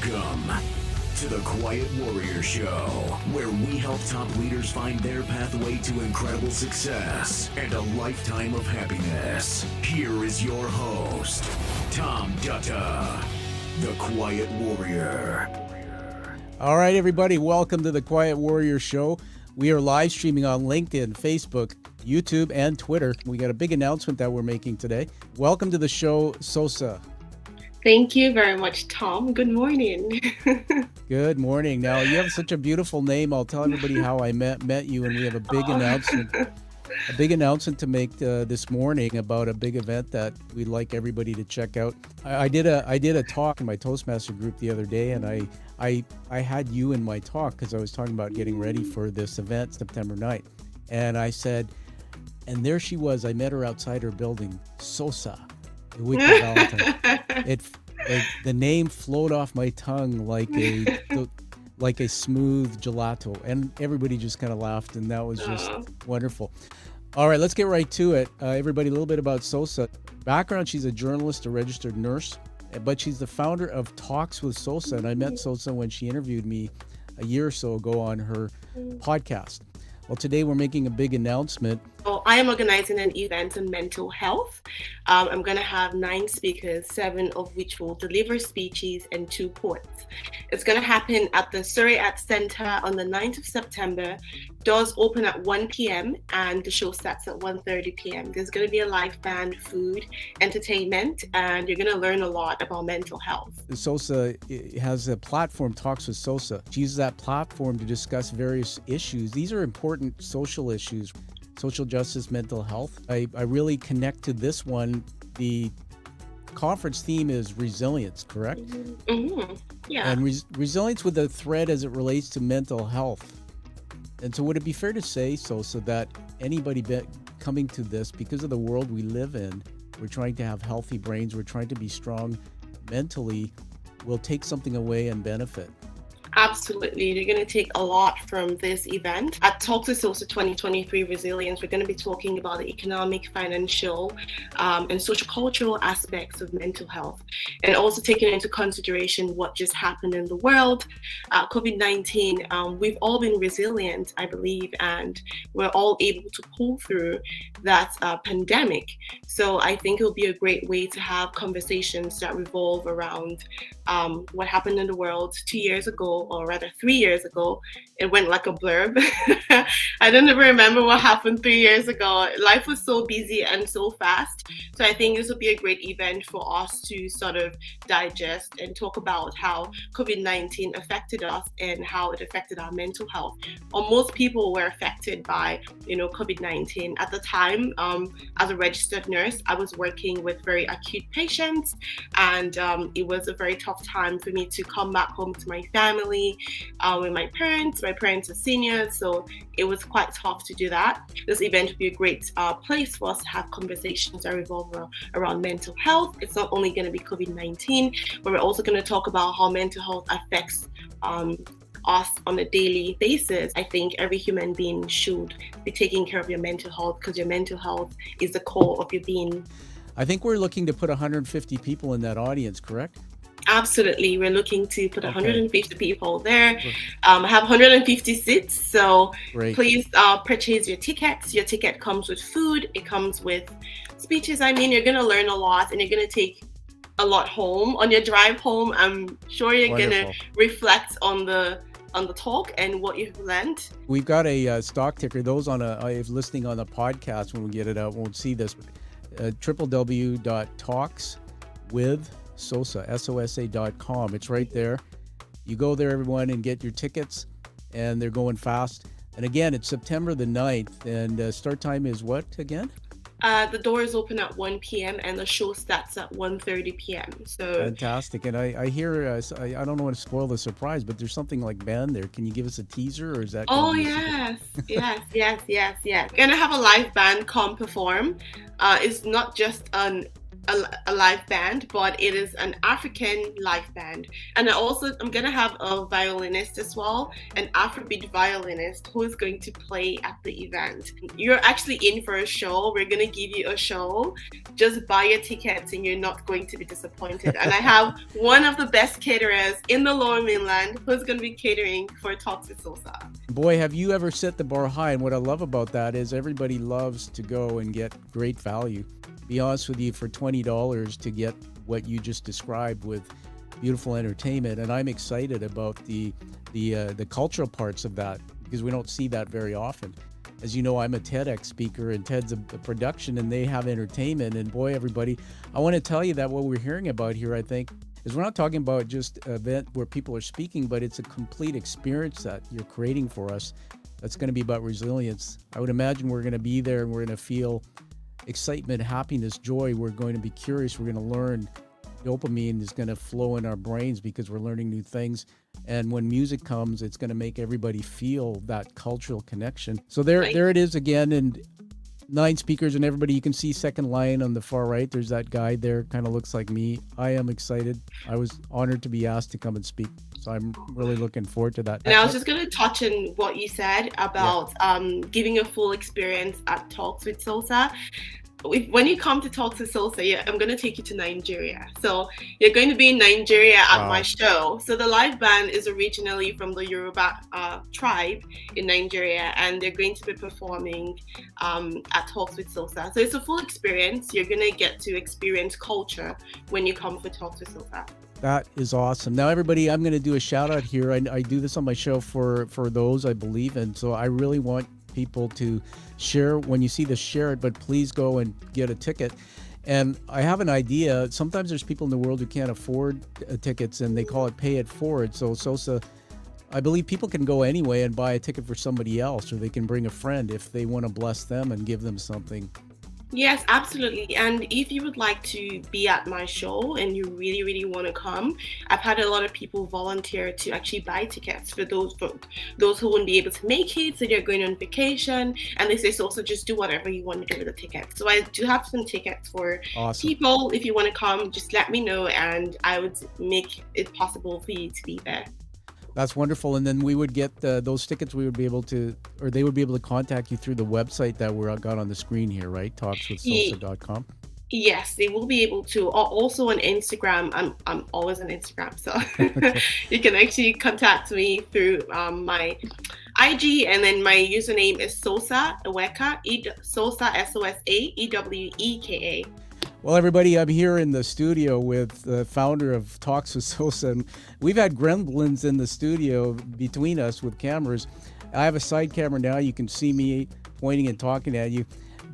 Welcome to the Quiet Warrior Show, where we help top leaders find their pathway to incredible success and a lifetime of happiness. Here is your host, Tom Dutta, the Quiet Warrior. All right, everybody, welcome to the Quiet Warrior Show. We are live streaming on LinkedIn, Facebook, YouTube, and Twitter. We got a big announcement that we're making today. Welcome to the show, Sosa. Thank you very much, Tom. Good morning. Good morning. Now, you have such a beautiful name. I'll tell everybody how I met you, and we have a big announcement to make this morning about a big event that we'd like everybody to check out. I did a talk in my Toastmaster group the other day, and I had you in my talk because I was talking about getting ready for this event September 9th. And I said, and there she was. I met her outside her building, Sosa, the week of Valentine. The name flowed off my tongue like a smooth gelato, and everybody just kind of laughed, and that was just wonderful. All right, let's get right to it. Everybody, a little bit about Sosa. Background: she's a journalist, a registered nurse, but she's the founder of Talks with Sosa, and I met Sosa when she interviewed me a year or so ago on her podcast. Well, today we're making a big announcement. I am organizing an event on mental health. I'm going to have 9 speakers, 7 of which will deliver speeches and 2 quotes. It's going to happen at the Surrey Arts Centre on the 9th of September. Doors open at 1 p.m. and the show starts at 1:30 p.m. There's going to be a live band, food, entertainment, and you're going to learn a lot about mental health. Sosa has a platform, Talks with Sosa. She uses that platform to discuss various issues. These are important social issues. Social justice, mental health. I really connect to this one. The conference theme is resilience, correct? Mm-hmm. Yeah. And resilience with a thread as it relates to mental health. And so would it be fair to say, Sosa, that anybody coming to this, because of the world we live in, we're trying to have healthy brains, we're trying to be strong mentally, will take something away and benefit? Absolutely. They're going to take a lot from this event. At Talk to Sosa 2023 Resilience, we're going to be talking about the economic, financial, and social-cultural aspects of mental health, and also taking into consideration what just happened in the world. COVID-19, we've all been resilient, I believe, and we're all able to pull through that pandemic. So I think it'll be a great way to have conversations that revolve around what happened in the world 2 years ago, or rather 3 years ago. It went like a blurb. I don't even remember what happened 3 years ago. Life was so busy and so fast. So I think this will be a great event for us to sort of digest and talk about how COVID-19 affected us and how it affected our mental health. Or most people were affected by, COVID-19. At the time, as a registered nurse, I was working with very acute patients, and it was a very tough time for me to come back home to my family with my parents. My parents are seniors, so it was quite tough to do that. This event would be a great place for us to have conversations that revolve around mental health. It's not only going to be COVID-19, but we're also going to talk about how mental health affects us on a daily basis. I think every human being should be taking care of your mental health, because your mental health is the core of your being. I think we're looking to put 150 people in that audience, correct? Absolutely. We're looking to put 150 people there. I have 150 seats, so Great. Please purchase your tickets. Your ticket comes with food. It comes with speeches. I mean, you're going to learn a lot, and you're going to take a lot home. On your drive home, I'm sure you're going to reflect on the talk and what you've learned. We've got a stock ticker. Those listening on the podcast when we get it out won't see this. www.talkswithsosa.com. It's right there. You go there, everyone, and get your tickets, and they're going fast. And again, it's September the 9th, and start time is what again? The doors open at 1 p.m. and the show starts at 1:30 p.m. So fantastic. And I hear, I don't want to spoil the surprise, but there's something like band there. Can you give us a teaser, or is that? Oh, yes. Yes. Gonna have a live band come perform. It's not just an a live band, but it is an African live band. And I'm gonna have a violinist as well, an Afrobeat violinist who is going to play at the event. You're actually in for a show. We're gonna give you a show. Just buy your tickets and you're not going to be disappointed. And I have one of the best caterers in the Lower Mainland who's gonna be catering for Talks with Sosa. Boy, have you ever set the bar high. And what I love about that is everybody loves to go and get great value. Be honest with you, for $20 to get what you just described with beautiful entertainment. And I'm excited about the cultural parts of that, because we don't see that very often. As you know, I'm a TEDx speaker, and TED's a production, and they have entertainment. And boy, everybody, I want to tell you that what we're hearing about here, I think, is we're not talking about just an event where people are speaking, but it's a complete experience that you're creating for us. That's going to be about resilience. I would imagine we're going to be there and we're going to feel excitement, happiness, joy. We're going to be curious. We're going to learn. Dopamine is going to flow in our brains because we're learning new things. And when music comes, it's going to make everybody feel that cultural connection. So there it is again. And 9 speakers, and everybody, you can see second line on the far right. There's that guy there, kind of looks like me. I am excited. I was honored to be asked to come and speak. So I'm really looking forward to that. And I was just going to touch on what you said about giving a full experience at Talks with Sosa. When you come to Talks with Sosa, I'm going to take you to Nigeria. So you're going to be in Nigeria at my show. So the live band is originally from the Yoruba tribe in Nigeria, and they're going to be performing at Talks with Sosa. So it's a full experience. You're going to get to experience culture when you come for Talks with Sosa. That is awesome. Now, everybody, I'm going to do a shout out here. I do this on my show for those I believe in. So I really want people to share. When you see this, share it, but please go and get a ticket. And I have an idea. Sometimes there's people in the world who can't afford tickets, and they call it pay it forward. So Sosa, I believe people can go anyway and buy a ticket for somebody else, or they can bring a friend if they want to bless them and give them something. Yes, absolutely. And if you would like to be at my show and you really, really want to come, I've had a lot of people volunteer to actually buy tickets for those who wouldn't be able to make it. So they're going on vacation, and they say, so also just do whatever you want to do with the tickets. So I do have some tickets for people. If you want to come, just let me know, and I would make it possible for you to be there. That's wonderful. And then we would get those tickets. We would be able to, or they would be able to contact you through the website that we're got on the screen here, right? Talkswithsosa.com. Yes, they will be able to. Also on Instagram. I'm always on Instagram, so you can actually contact me through my IG, and then my username is Sosa Eweka, Sosa SOSA EWEKA. Well, everybody, I'm here in the studio with the founder of Talks with Sosa, and we've had gremlins in the studio between us with cameras. I have a side camera now. You can see me pointing and talking at you.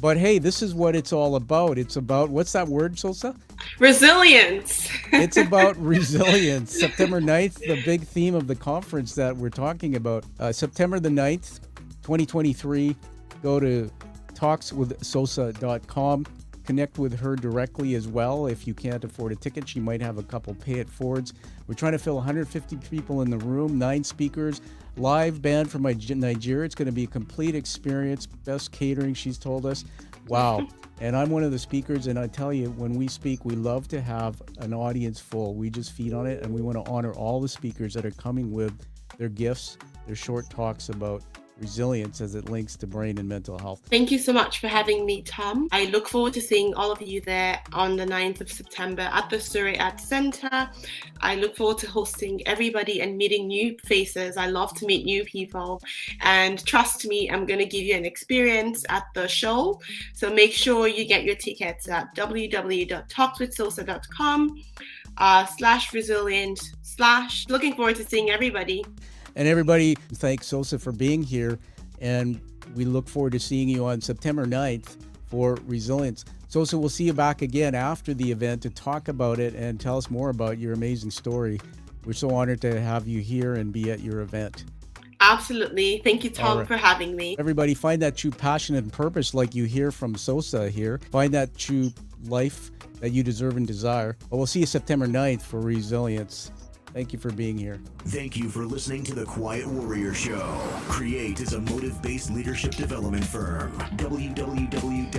But hey, this is what it's all about. It's about, what's that word, Sosa? Resilience. It's about resilience. September 9th, the big theme of the conference that we're talking about. September the 9th, 2023, go to talkswithsosa.com. Connect with her directly as well. If you can't afford a ticket, she might have a couple pay it forwards. We're trying to fill 150 people in the room, 9 speakers, live band from Nigeria. It's going to be a complete experience, best catering, she's told us. Wow. And I'm one of the speakers, and I tell you, when we speak, we love to have an audience full. We just feed on it, and we want to honor all the speakers that are coming with their gifts, their short talks about resilience as it links to brain and mental health. Thank you so much for having me, Tom. I look forward to seeing all of you there on the 9th of September at the Surrey Arts Centre. I look forward to hosting everybody and meeting new faces. I love to meet new people. And trust me, I'm going to give you an experience at the show. So make sure you get your tickets at www.talkswithsosa.com/resilient/ looking forward to seeing everybody. And everybody, thank Sosa for being here. And we look forward to seeing you on September 9th for Resilience. Sosa, we'll see you back again after the event to talk about it and tell us more about your amazing story. We're so honored to have you here and be at your event. Absolutely. Thank you, Tom, for having me. Everybody, find that true passion and purpose like you hear from Sosa here. Find that true life that you deserve and desire. But we'll see you September 9th for Resilience. Thank you for being here. Thank you for listening to The Quiet Warrior Show. Create is a motive-based leadership development firm. www.kreat.ca